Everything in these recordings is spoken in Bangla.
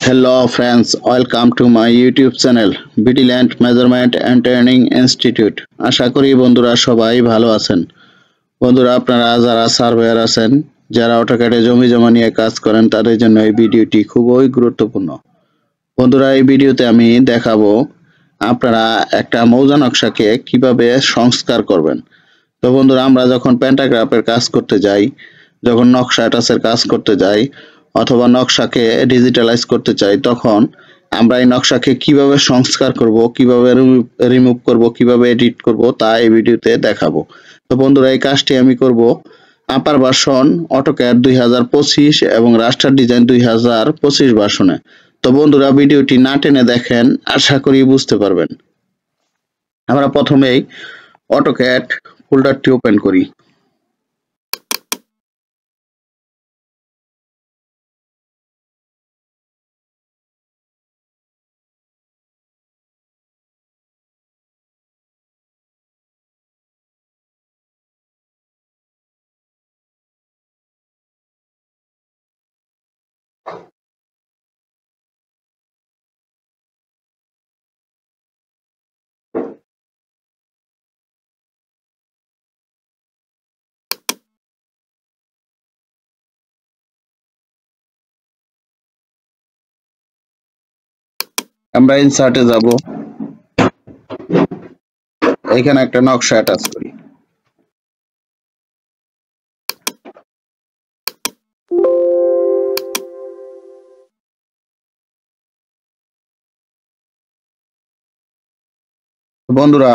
Hello friends, welcome to my YouTube channel BT Land Measurement and Training Institute. আশা করি বন্ধুরা সবাই ভালো আছেন। বন্ধুরা আপনারা যারা সার্ভেয়ার আছেন, যারা অটোক্যাডে জমি জমা নিয়ে কাজ করেন তাদের জন্য এই ভিডিওটি খুবই গুরুত্বপূর্ণ। বন্ধুরা এই ভিডিওতে আমি দেখাবো আপনারা একটা মৌজা নকশাকে কিভাবে সংস্কার করবেন। তো বন্ধুরা আমরা যখন প্যান্টাগ্রাফের কাজ করতে যাই, যখন নকশা অ্যাটাচের কাজ করতে যাই অথবা নকশাকে ডিজিটালাইজ করতে চাই, তখন আমরা এই নকশাকে কিভাবে সংস্কার করব, কিভাবে রিমুভ করব, কিভাবে এডিট করব তা এই ভিডিওতে দেখাবো। তো বন্ধুরা এই কাজটি আমি করব আপার ভার্সন অটোক্যাড 2025 এবং রাস্টার ডিজাইন 2025 ভার্সনে। তো বন্ধুরা ভিডিওটি না টেনে দেখেন, আশা করি বুঝতে পারবেন। আমরা প্রথমেই অটোক্যাড ফোল্ডারটি ওপেন করি। আমরা ইনসার্টে যাব, এখানে একটা নকশা অ্যাটাচ করি। বন্ধুরা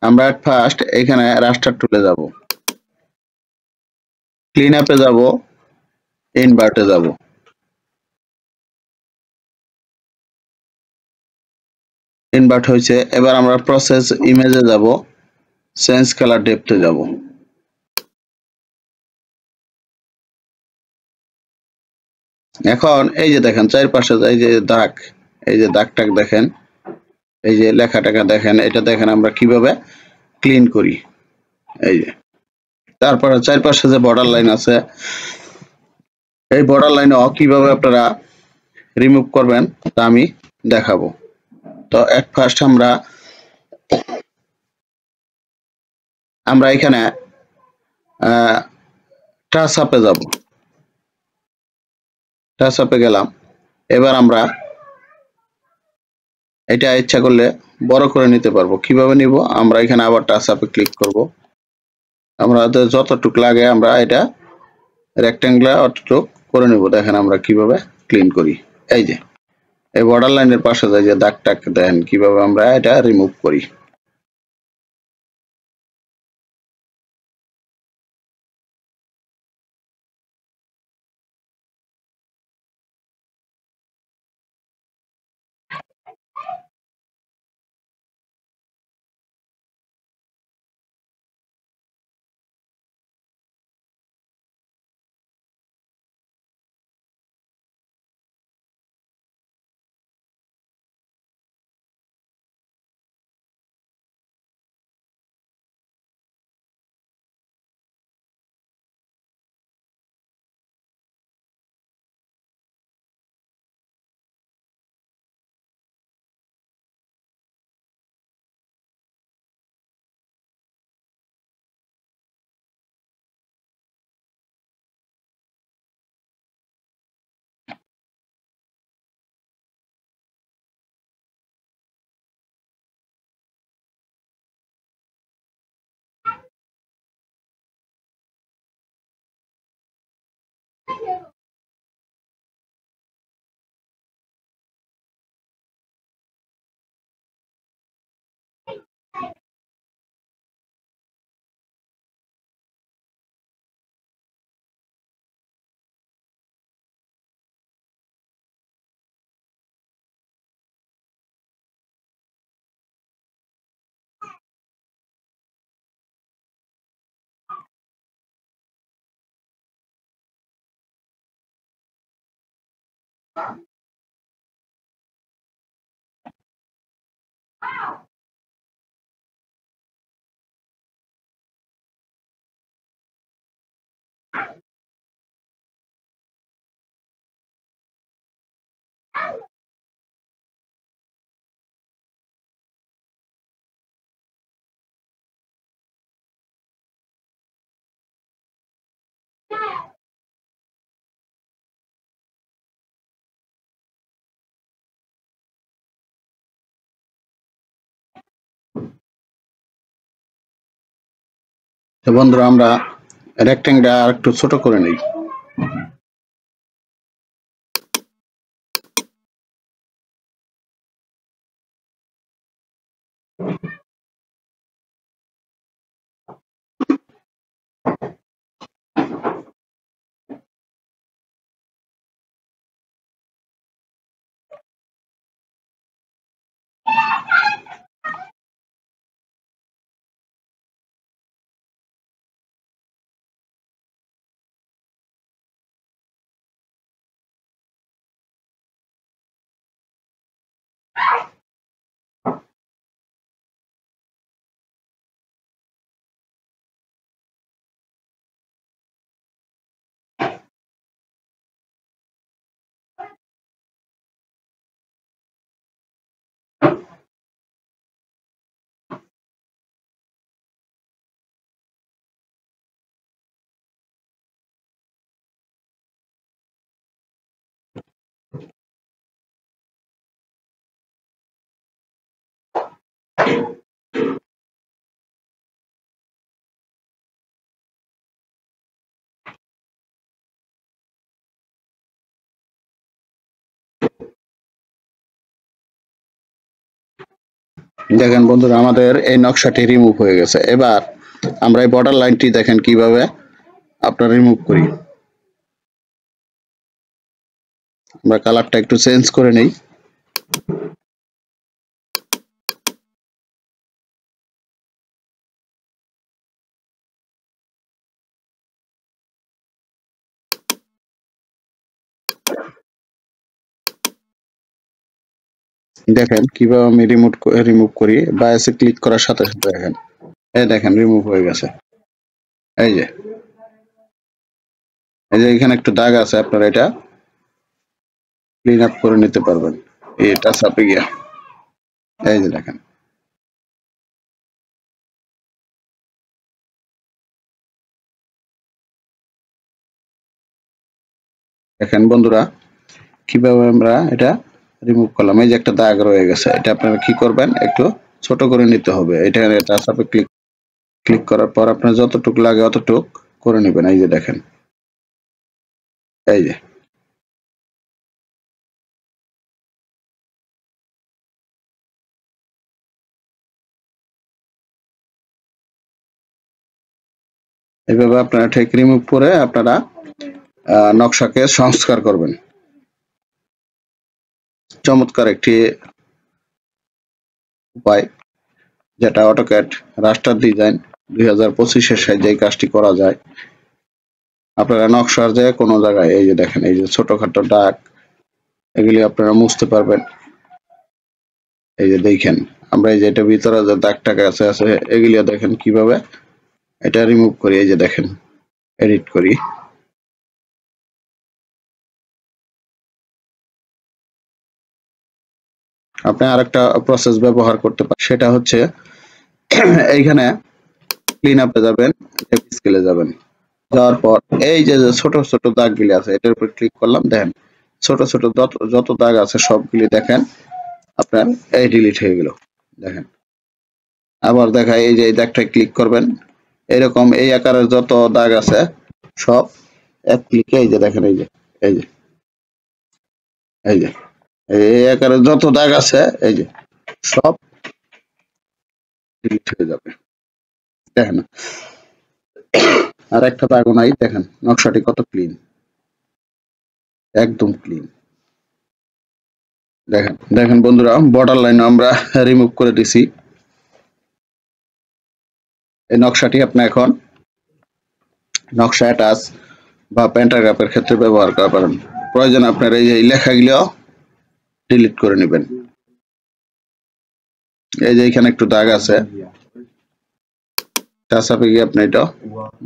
আমরা ফার্স্ট এখানে রাস্টার টুলে যাব, ক্লিন আপে যাব, ইনভার্টে যাব। ইনভার্ট হয়েছে, এবার আমরা প্রসেস ইমেজে যাব, চেঞ্জ কালার ডেপথে যাব। এখন এই যে দেখেন চারপাশে এই যে দাগ, এই যে দাগ টাগ দেখেন, এই যে লেখাটাকে দেখেন, এটা দেখেন আমরা কিভাবে ক্লিন করি। এই যে তারপরে চারপাশে যে বর্ডার লাইন আছে, এই বর্ডার লাইনও কিভাবে আপনারা রিমুভ করবেন তা আমি দেখাবো। তো এট ফার্স্ট আমরা এখানে টাচ আপে যাব, টাচ আপে গেলাম। এবার আমরা এটা ইচ্ছা করলে বড় করে নিতে পারবো। কিভাবে নিব, আমরা এখানে আবার টাচ আপে ক্লিক করব। আমরা যতটুক লাগে আমরা এটা রেক্ট্যাঙ্গুলার অতটুক করে নিব। দেখেন আমরা কিভাবে ক্লিন করি। এই যে এই বর্ডার লাইনের পাশে যে দাগ টাগ দেখেন কিভাবে আমরা এটা রিমুভ করি। তো বন্ধুরা আমরা রেক্টেঙ্গেলটা আর একটু ছোট করে নিই। দেখেন বন্ধুরা আমাদের এই নকশাটি রিমুভ হয়ে গেছে। এবার আমরা এই বর্ডার লাইনটি দেখেন কিভাবে আপনার রিমুভ করি। আমরা কালারটা একটু চেঞ্জ করে নেই। দেখেন কিভাবে আমি রিমুভ করি, বায়াসে ক্লিক করার সাথে সাথে দেখেন এই দেখেন রিমুভ হয়ে গেছে। এই যে এখানে একটু দাগ আছে, আপনারা এটা ক্লিন আপ করে নিতে পারবেন এটা চাপে গিয়া। এই যে দেখেন দেখেন বন্ধুরা কিভাবে আমরা এটা রিমুভ করলাম। এই যে একটা দাগ রয়ে গেছে, এটা আপনারা কি করবেন একটু ছোট করে নিতে হবে। এটা চাপে ক্লিক করার পর আপনার যতটুকু লাগে অতটুক করে নেবেন। এই যে দেখেন এই যে এইভাবে আপনারা ঠিক রিমুভ করে আপনারা নকশাকে সংস্কার করবেন। চমৎকার একটি উপায়, যেটা অটোক্যাড রাস্টার ডিজাইন 2025-এর সাহায্যে এই কাজটি করা যায়। আপনারা নকশার যে কোনো জায়গায় এই যে দেখেন এই যে ছোটখাটো দাগ এগুলি আপনারা মুছতে পারবেন। এই যে দেখেন আমরা এই যে এটা ভিতরে যে দাগটা আছে আছে এগুলিও দেখেন কিভাবে এটা রিমুভ করি। এই যে দেখেন এডিট করি। আপনি আরেকটা প্রসেস ব্যবহার করতে পারেন, সেটা হচ্ছে এইখানে ক্লিন আপে যাবেন, স্কেলে যাবেন, যাওয়ার পর এই যে ছোট ছোট দাগগুলি আছে এটার উপর ক্লিক করলাম। দেখেন ছোট ছোট যত দাগ আছে সবগুলি দেখেন আপনার এই ডিলিট হয়ে গেল। দেখেন আবার দেখায় এই যে এই দাগটা ক্লিক করবেন, এরকম এই আকারের যত দাগ আছে সব এক ক্লিকে এই যে দেখেন এই যে এই যে এই যে এই আকারের যত দাগ আছে এই যে সব ডিলিট হয়ে যাবে। দেখেন আর একটা দাগও নাই। দেখেন নকশাটি কত ক্লিন, একদম ক্লিন। দেখেন দেখেন বন্ধুরা বর্ডার লাইন আমরা রিমুভ করে দিছি। এই নকশাটি আপনি এখন নকশা অ্যাটাচ বা প্যান্টাগ্রাফের ক্ষেত্রে ব্যবহার করতে পারেন। প্রয়োজন আপনার এই যে লেখাগুলো ডিলিট করে নেবেন। এই যে এখানে একটু দাগ আছে, চাপে গিয়ে আপনি এটা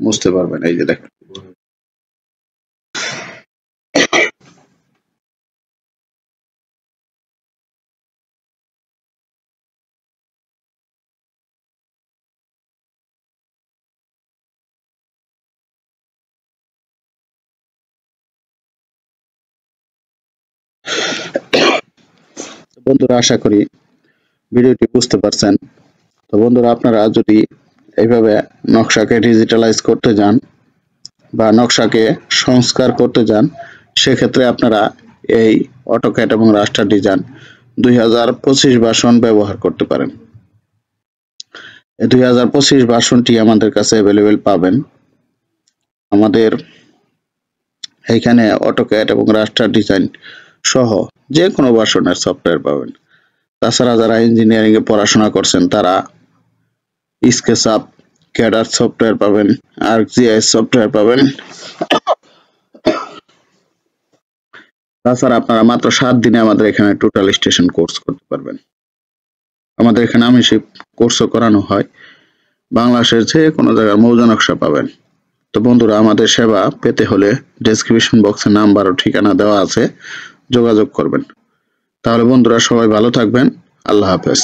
মুছতে পারবেন। এই যে দেখেন বন্ধুরা আশা করি ভিডিওটি বুঝতে পারছেন। তো বন্ধুরা আপনারা যদি এইভাবে নকশাকে ডিজিটালাইজ করতে যান বা নকশাকে সংস্কার করতে যান, সেক্ষেত্রে আপনারা এই অটোক্যাড এবং রাস্টার ডিজাইন 2025 ভার্সন ব্যবহার করতে পারেন। এই 2025 ভার্সনটি আমাদের কাছে অ্যাভেলেবেল পাবেন। আমাদের এইখানে অটোক্যাড এবং রাস্টার ডিজাইন সহ যে কোনো ভার্সনের সফটওয়্যার পাবেন। তাছাড়া যারা ইঞ্জিনিয়ারিং এ পড়াশোনা করছেন তারা স্কেচআপ, ক্যাডার সফটওয়্যার পাবেন, আর্কজিআইএস সফটওয়্যার পাবেন। তাছাড়া আপনারা মাত্র 7 দিনে আমাদের এখানে টোটাল স্টেশন কোর্স করতে পারবেন। আমাদের এখানে আমিশিপ কোর্সও করানো হয়। বাংলাদেশের যে কোনো জায়গার মৌজা নকশা পাবেন। তো বন্ধুরা, আমাদের সেবা পেতে হলে ডেসক্রিপশন বক্সে নাম্বার ও ঠিকানা দেওয়া আছে, যোগাযোগ করবেন। তাহলে বন্ধুরা, সবাই ভালো থাকবেন। আল্লাহ হাফেজ।